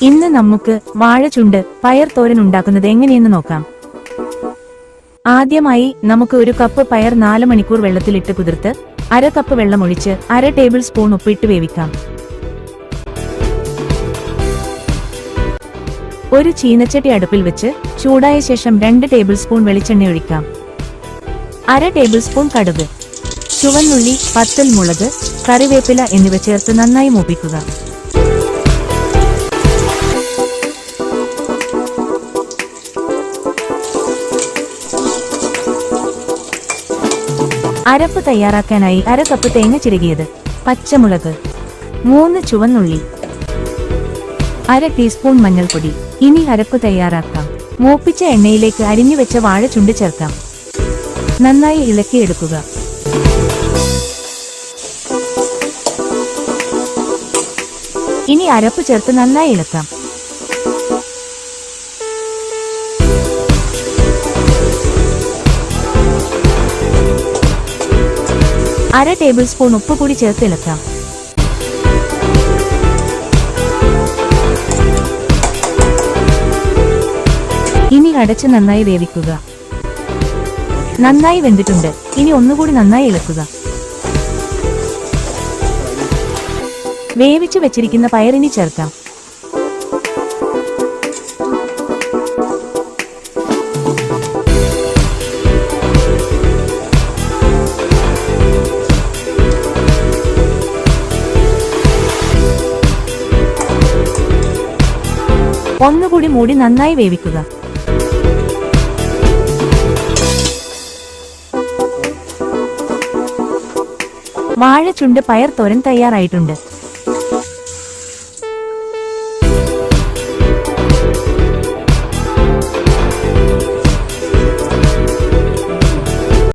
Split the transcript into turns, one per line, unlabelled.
ഇന്ന് നമുക്ക് വാഴച്ചുണ്ട് പയർ തോരൻ ഉണ്ടാക്കുന്നത് എങ്ങനെയെന്ന് നോക്കാം. ആദ്യമായി നമുക്ക് ഒരു കപ്പ് പയർ 4 മണിക്കൂർ വെള്ളത്തിലിട്ട് കുതിർത്ത് അര കപ്പ് വെള്ളം ഒഴിച്ച് 1/2 ടേബിൾ സ്പൂൺ ഉപ്പിട്ട് വേവിക്കാം. ഒരു ചീനച്ചട്ടി അടുപ്പിൽ വെച്ച് ചൂടായ ശേഷം 2 ടേബിൾ സ്പൂൺ വെളിച്ചെണ്ണ ഒഴിക്കാം. 1/2 ടേബിൾ സ്പൂൺ കടുക്, ചുവന്നുള്ളി, പത്തൽ മുളക്, കറിവേപ്പില എന്നിവ ചേർത്ത് നന്നായി മൂപ്പിക്കുക. അരപ്പ് തയ്യാറാക്കാനായി 1/2 കപ്പ് തേങ്ങ ചിരകിയത്, പച്ചമുളക്, 3 ചുവന്നുള്ളി, 1/2 ടീസ്പൂൺ മഞ്ഞൾപ്പൊടി. ഇനി അരപ്പ് തയ്യാറാക്കാം. മൂപ്പിച്ച എണ്ണയിലേക്ക് അരിഞ്ഞു വെച്ച വാഴച്ചുണ്ട് ചേർക്കാം. നന്നായി ഇളക്കിയെടുക്കുക. ഇനി അരപ്പ് ചേർത്ത് നന്നായി ഇളക്കാം. അര ടേബിൾ സ്പൂൺ ഉപ്പ് കൂടി ചേർത്ത് ഇളക്കാം. ഇനി അടച്ച് നന്നായി വേവിക്കുക. നന്നായി വെന്തിട്ടുണ്ട്. ഇനി ഒന്നുകൂടി നന്നായി ഇളക്കുക. വേവിച്ചു വെച്ചിരിക്കുന്ന പയറിനി ചേർക്കാം. ഒന്നുകൂടി മൂടി നന്നായി വേവിക്കുക. വാഴച്ചുണ്ട് പയർ തോരൻ തയ്യാറായിട്ടുണ്ട്.